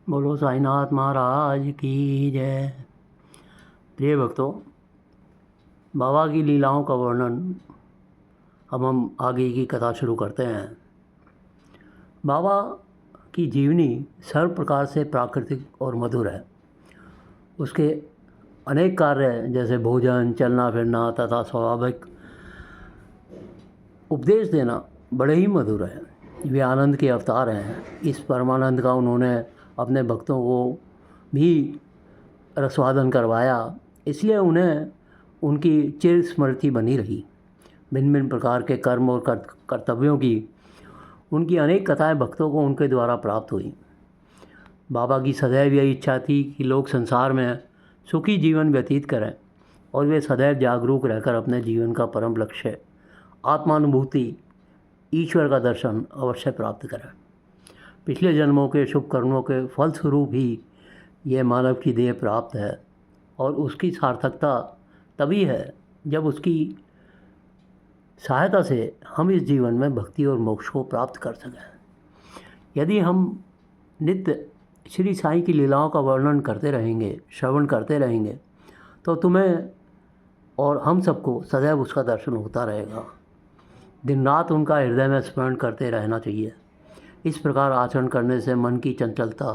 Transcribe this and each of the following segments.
बोलो साईनाथ महाराज की जय। प्रिय भक्तों, बाबा की लीलाओं का वर्णन अब हम आगे की कथा शुरू करते हैं। बाबा की जीवनी सर्व प्रकार से प्राकृतिक और मधुर है। उसके अनेक कार्य जैसे भोजन, चलना फिरना तथा स्वाभाविक उपदेश देना बड़े ही मधुर हैं। वे आनंद के अवतार हैं। इस परमानंद का उन्होंने अपने भक्तों को भी रसवादन करवाया, इसलिए उन्हें उनकी चिर स्मृति बनी रही। भिन्न भिन्न प्रकार के कर्म और कर्तव्यों की उनकी अनेक कथाएं भक्तों को उनके द्वारा प्राप्त हुई। बाबा की सदैव यही इच्छा थी कि लोग संसार में सुखी जीवन व्यतीत करें और वे सदैव जागरूक रहकर अपने जीवन का परम लक्ष्य आत्मानुभूति, ईश्वर का दर्शन अवश्य प्राप्त करें। पिछले जन्मों के शुभ कर्मों के फलस्वरूप ही यह मानव की देह प्राप्त है और उसकी सार्थकता तभी है जब उसकी सहायता से हम इस जीवन में भक्ति और मोक्ष को प्राप्त कर सकें। यदि हम नित्य श्री साईं की लीलाओं का वर्णन करते रहेंगे, श्रवण करते रहेंगे, तो तुम्हें और हम सबको सदैव उसका दर्शन होता रहेगा। दिन रात उनका हृदय में स्मरण करते रहना चाहिए। इस प्रकार आचरण करने से मन की चंचलता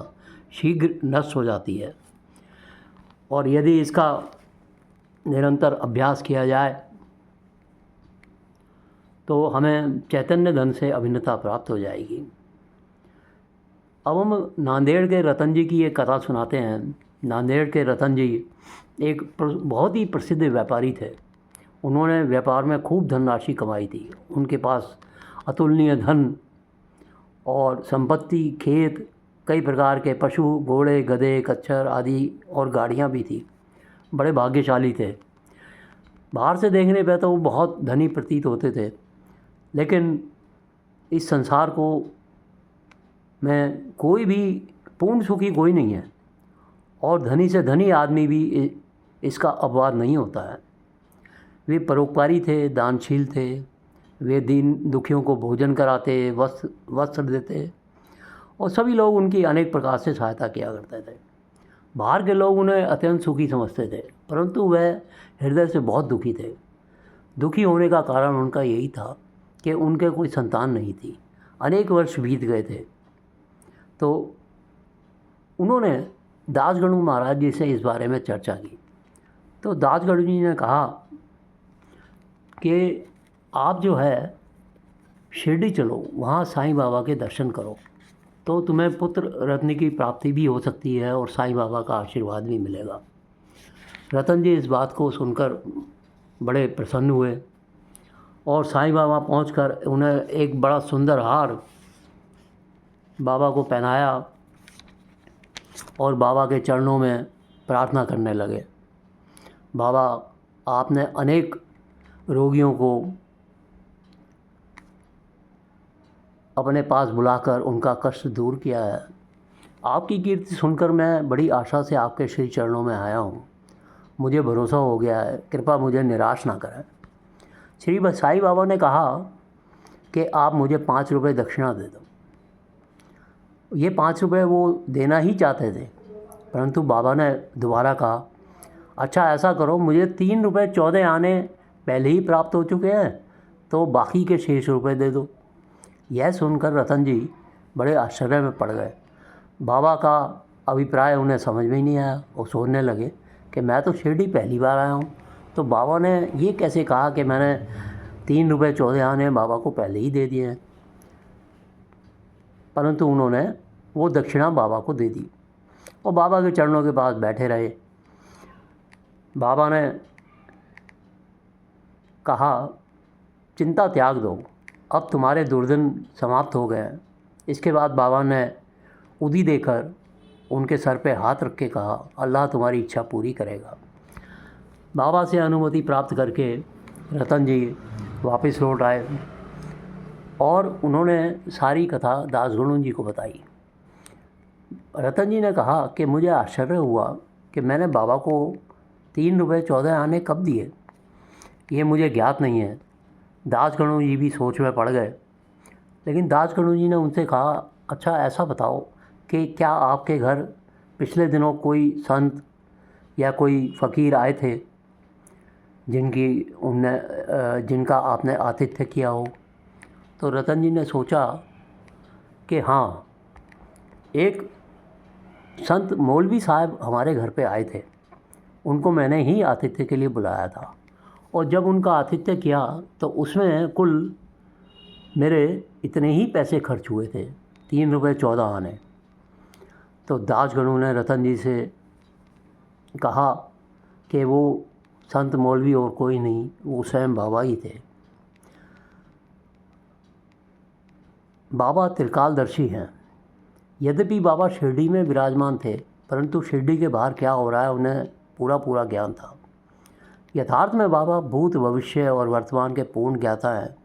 शीघ्र नष्ट हो जाती है और यदि इसका निरंतर अभ्यास किया जाए तो हमें चैतन्य धन से अभिन्नता प्राप्त हो जाएगी। अब हम नांदेड़ के रतन जी की एक कथा सुनाते हैं। नांदेड़ के रतन जी एक बहुत ही प्रसिद्ध व्यापारी थे। उन्होंने व्यापार में खूब धनराशि कमाई थी। उनके पास अतुलनीय धन और संपत्ति, खेत, कई प्रकार के पशु, घोड़े, गधे, कच्छर आदि और गाड़ियाँ भी थी। बड़े भाग्यशाली थे। बाहर से देखने पे तो वो बहुत धनी प्रतीत होते थे, लेकिन इस संसार को में कोई भी पूर्ण सुखी कोई नहीं है और धनी से धनी आदमी भी इसका अपवाद नहीं होता है। वे परोपकारी थे, दानशील थे। वे दीन दुखियों को भोजन कराते, वस्त्र देते और सभी लोग उनकी अनेक प्रकार से सहायता किया करते थे। बाहर के लोग उन्हें अत्यंत सुखी समझते थे, परंतु वह हृदय से बहुत दुखी थे। दुखी होने का कारण उनका यही था कि उनके कोई संतान नहीं थी। अनेक वर्ष बीत गए थे, तो उन्होंने दासगणु महाराज जी से इस बारे में चर्चा की। तो दासगणु जी ने कहा कि आप जो है शिरडी चलो, वहाँ साईं बाबा के दर्शन करो, तो तुम्हें पुत्र रत्न की प्राप्ति भी हो सकती है और साईं बाबा का आशीर्वाद भी मिलेगा। रतन जी इस बात को सुनकर बड़े प्रसन्न हुए और साईं बाबा पहुंचकर उन्हें एक बड़ा सुंदर हार बाबा को पहनाया और बाबा के चरणों में प्रार्थना करने लगे। बाबा, आपने अनेक रोगियों को अपने पास बुलाकर उनका कष्ट दूर किया है। आपकी कीर्ति सुनकर मैं बड़ी आशा से आपके श्री चरणों में आया हूँ। मुझे भरोसा हो गया है, कृपा मुझे निराश ना करें। श्री साईं बाबा ने कहा कि आप मुझे 5 रुपये दक्षिणा दे दो। ये 5 रुपये वो देना ही चाहते थे, परंतु बाबा ने दोबारा कहा, अच्छा ऐसा करो, मुझे 3 रुपये 14 आने पहले ही प्राप्त हो चुके हैं, तो बाकी के शेष रुपये दे दो। यह सुनकर रतन जी बड़े आश्चर्य में पड़ गए। बाबा का अभिप्राय उन्हें समझ में ही नहीं आया। वो सोचने लगे कि मैं तो शिरडी पहली बार आया हूँ, तो बाबा ने ये कैसे कहा कि मैंने 3 रुपये 14 आने बाबा को पहले ही दे दिए हैं। परंतु उन्होंने वो दक्षिणा बाबा को दे दी और बाबा के चरणों के पास बैठे रहे। बाबा ने कहा, चिंता त्याग दो, अब तुम्हारे दुर्दिन समाप्त हो गए हैं। इसके बाद बाबा ने उदी देकर उनके सर पे हाथ रख के कहा, अल्लाह तुम्हारी इच्छा पूरी करेगा। बाबा से अनुमति प्राप्त करके रतन जी वापस लौट आए और उन्होंने सारी कथा दासगणु जी को बताई। रतन जी ने कहा कि मुझे आश्चर्य हुआ कि मैंने बाबा को 3 रुपये 14 आने कब दिए, ये मुझे ज्ञात नहीं है। दासगणु जी भी सोच में पड़ गए, लेकिन दासगणु जी ने उनसे कहा, अच्छा ऐसा बताओ कि क्या आपके घर पिछले दिनों कोई संत या कोई फ़कीर आए थे जिनका आपने आतिथ्य किया हो। तो रतन जी ने सोचा कि हाँ, एक संत मौलवी साहब हमारे घर पे आए थे, उनको मैंने ही आतिथ्य के लिए बुलाया था, और जब उनका आतिथ्य किया तो उसमें कुल मेरे इतने ही पैसे खर्च हुए थे, 3 रुपये 14 आने। तो दासगणु ने रतन जी से कहा कि वो संत मौलवी और कोई नहीं, वो स्वयं बाबा ही थे। बाबा त्रिकालदर्शी हैं। यद्यपि बाबा शिरडी में विराजमान थे, परंतु शिरडी के बाहर क्या हो रहा है उन्हें पूरा ज्ञान था। यथार्थ में बाबा भूत, भविष्य और वर्तमान के पूर्ण ज्ञाता हैं।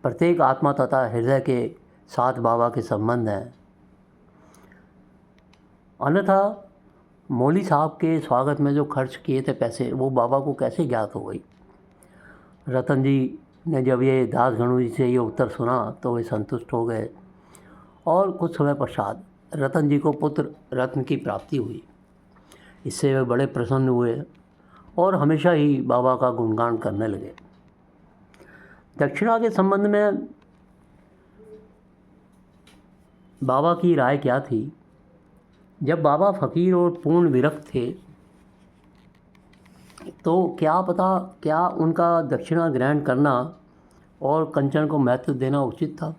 प्रत्येक आत्मा तथा हृदय के साथ बाबा के संबंध हैं। अन्यथा मौली साहब के स्वागत में जो खर्च किए थे पैसे, वो बाबा को कैसे ज्ञात हो गई। रतन जी ने जब ये दासगणु जी से ये उत्तर सुना तो वे संतुष्ट हो गए, और कुछ समय पश्चात रतन जी को पुत्र रत्न की प्राप्ति हुई। इससे वे बड़े प्रसन्न हुए और हमेशा ही बाबा का गुणगान करने लगे। दक्षिणा के संबंध में बाबा की राय क्या थी। जब बाबा फ़कीर और पूर्ण विरक्त थे तो क्या उनका दक्षिणा ग्रहण करना और कंचन को महत्व देना उचित था।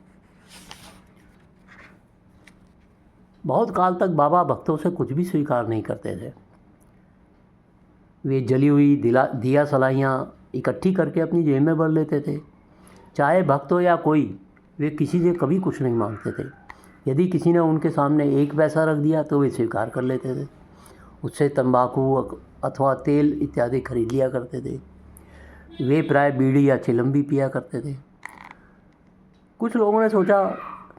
बहुत काल तक बाबा भक्तों से कुछ भी स्वीकार नहीं करते थे। वे जली हुई दिया सलाइयाँ इकट्ठी करके अपनी जेब में भर लेते थे। चाहे भक्त हो या कोई, वे किसी से कभी कुछ नहीं मांगते थे। यदि किसी ने उनके सामने 1 पैसा रख दिया तो वे स्वीकार कर लेते थे। उससे तंबाकू अथवा तेल इत्यादि खरीद लिया करते थे। वे प्राय बीड़ी या चिलम भी पिया करते थे। कुछ लोगों ने सोचा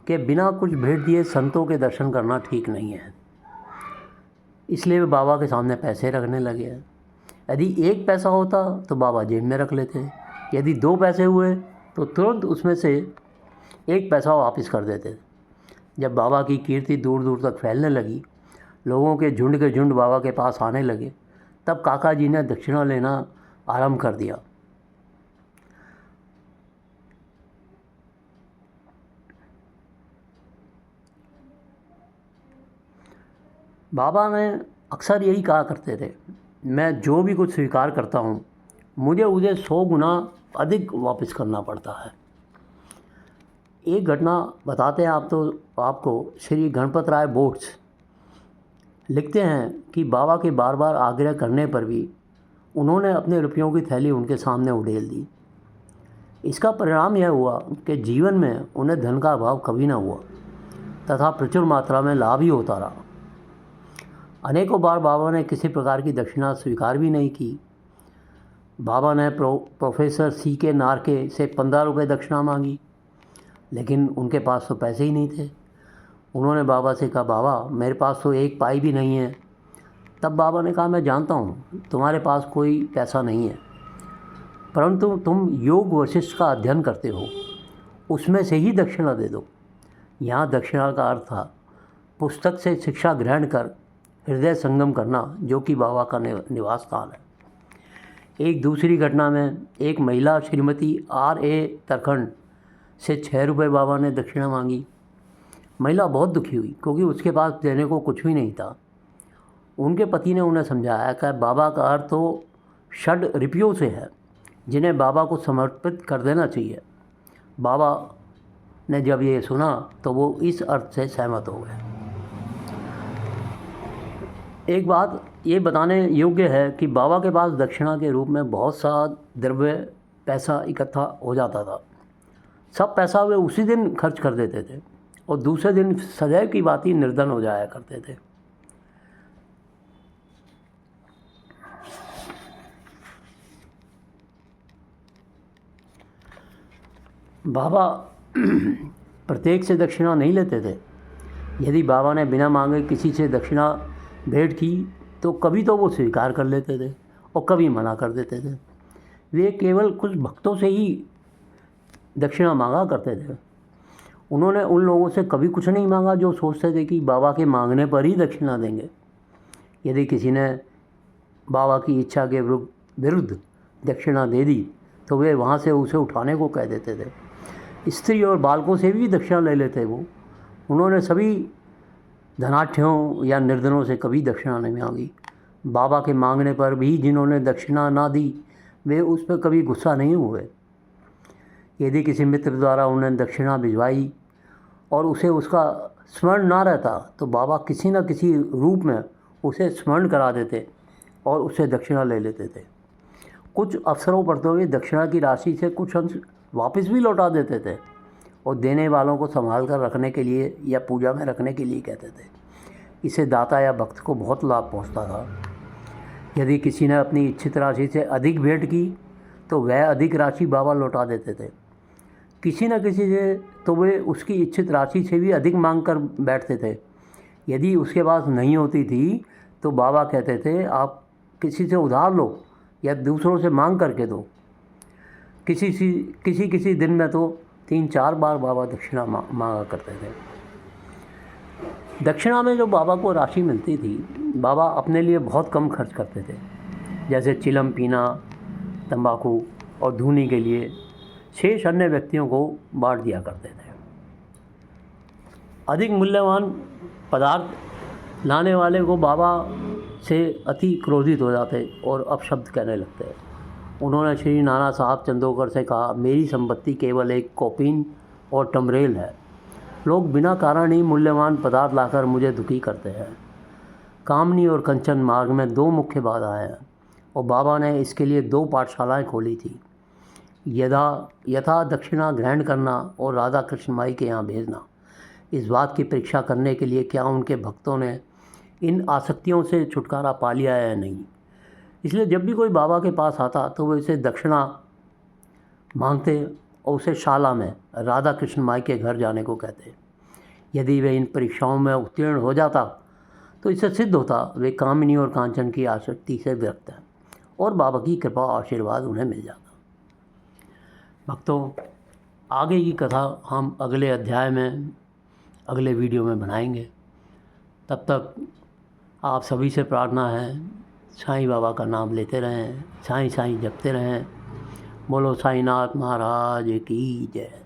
कि बिना कुछ भेंट दिए संतों के दर्शन करना ठीक नहीं है, इसलिए वे बाबा के सामने पैसे रखने लगे। यदि 1 पैसा होता तो बाबा जेब में रख लेते, यदि 2 पैसे हुए तो तुरंत उसमें से 1 पैसा वापस कर देते। जब बाबा की कीर्ति दूर दूर तक फैलने लगी, लोगों के झुंड बाबा के पास आने लगे, तब काका जी ने दक्षिणा लेना आरंभ कर दिया। बाबा ने अक्सर यही कहा करते थे, मैं जो भी कुछ स्वीकार करता हूँ, मुझे उसे 100 गुना अधिक वापस करना पड़ता है। एक घटना बताते हैं आपको श्री गणपत राय बोट्स लिखते हैं कि बाबा के बार बार आग्रह करने पर भी उन्होंने अपने रुपयों की थैली उनके सामने उड़ेल दी। इसका परिणाम यह हुआ कि जीवन में उन्हें धन का अभाव कभी न हुआ तथा प्रचुर मात्रा में लाभ ही होता रहा। अनेकों बार बाबा ने किसी प्रकार की दक्षिणा स्वीकार भी नहीं की। बाबा ने प्रोफेसर C.K. नारके से 15 रुपये दक्षिणा मांगी, लेकिन उनके पास तो पैसे ही नहीं थे। उन्होंने बाबा से कहा, बाबा मेरे पास तो 1 पाई भी नहीं है। तब बाबा ने कहा, मैं जानता हूँ तुम्हारे पास कोई पैसा नहीं है, परंतु तुम योग वशिष्ठ का अध्ययन करते हो, उसमें से ही दक्षिणा दे दो। यहाँ दक्षिणा का अर्थ था पुस्तक से शिक्षा ग्रहण कर हृदय संगम करना, जो कि बाबा का निवास स्थान है। एक दूसरी घटना में एक महिला श्रीमती R.A. तरखंड से 6 रुपये बाबा ने दक्षिणा मांगी। महिला बहुत दुखी हुई क्योंकि उसके पास देने को कुछ भी नहीं था। उनके पति ने उन्हें समझाया कि बाबा का अर्थ तो 6 रुपयों से है, जिन्हें बाबा को समर्पित कर देना चाहिए। बाबा ने जब ये सुना तो वो इस अर्थ से सहमत हो गए। एक बात ये बताने योग्य है कि बाबा के पास दक्षिणा के रूप में बहुत सा द्रव्य पैसा इकट्ठा हो जाता था। सब पैसा वे उसी दिन खर्च कर देते थे और दूसरे दिन सदैव की बात ही निर्धन हो जाया करते थे। बाबा प्रत्येक से दक्षिणा नहीं लेते थे। यदि बाबा ने बिना मांगे किसी से दक्षिणा भेंट की तो कभी तो वो स्वीकार कर लेते थे और कभी मना कर देते थे। वे केवल कुछ भक्तों से ही दक्षिणा मांगा करते थे। उन्होंने उन लोगों से कभी कुछ नहीं मांगा जो सोचते थे कि बाबा के मांगने पर ही दक्षिणा देंगे। यदि किसी ने बाबा की इच्छा के विरुद्ध दक्षिणा दे दी तो वे वहाँ से उसे उठाने को कह देते थे। स्त्री और बालकों से भी दक्षिणा ले लेते वो। उन्होंने सभी धनाढ्यों या निर्धनों से कभी दक्षिणा नहीं मांगी। बाबा के मांगने पर भी जिन्होंने दक्षिणा ना दी वे उस पर कभी गुस्सा नहीं हुए। यदि किसी मित्र द्वारा उन्हें दक्षिणा भिजवाई और उसे उसका स्मरण ना रहता तो बाबा किसी न किसी रूप में उसे स्मरण करा देते और उससे दक्षिणा ले लेते थे। कुछ अवसरों पर तो वे दक्षिणा की राशि से कुछ अंश वापस भी लौटा देते थे और देने वालों को संभाल कर रखने के लिए या पूजा में रखने के लिए कहते थे। इससे दाता या भक्त को बहुत लाभ पहुंचता था। यदि किसी ने अपनी इच्छित राशि से अधिक भेंट की तो वह अधिक राशि बाबा लौटा देते थे। किसी न किसी से तो वे उसकी इच्छित राशि से भी अधिक मांग कर बैठते थे। यदि उसके पास नहीं होती थी तो बाबा कहते थे आप किसी से उधार लो या दूसरों से मांग करके दो। किसी दिन में तो 3-4 बार बाबा दक्षिणा मांगा करते थे। दक्षिणा में जो बाबा को राशि मिलती थी बाबा अपने लिए बहुत कम खर्च करते थे। जैसे चिलम पीना, तंबाकू और धूनी के लिए शेष अन्य व्यक्तियों को बांट दिया करते थे। अधिक मूल्यवान पदार्थ लाने वाले को बाबा से अति क्रोधित हो जाते और अपशब्द कहने लगते। उन्होंने श्री नाना साहब चंदोकर से कहा, मेरी संपत्ति केवल एक कॉपिन और टमरेल है। लोग बिना कारण ही मूल्यवान पदार्थ लाकर मुझे दुखी करते हैं। कामनी और कंचन मार्ग में 2 मुख्य बाधाएं हैं और बाबा ने इसके लिए 2 पाठशालाएं खोली थी। यथा दक्षिणा ग्रहण करना और राधा कृष्ण माई के यहाँ भेजना। इस बात की परीक्षा करने के लिए क्या उनके भक्तों ने इन आसक्तियों से छुटकारा पा लिया है या नहीं। इसलिए जब भी कोई बाबा के पास आता तो वे उसे दक्षिणा मांगते और उसे शाला में राधा कृष्ण माई के घर जाने को कहते। यदि वे इन परीक्षाओं में उत्तीर्ण हो जाता तो इससे सिद्ध होता वे कामिनी और कांचन की आसक्ति से विरक्त हैं और बाबा की कृपा आशीर्वाद उन्हें मिल जाता। भक्तों, आगे की कथा हम अगले अध्याय में अगले वीडियो में बनाएंगे। तब तक आप सभी से प्रार्थना है, साईं बाबा का नाम लेते रहें, साईं साईं जपते रहें। बोलो साईंनाथ महाराज की जय।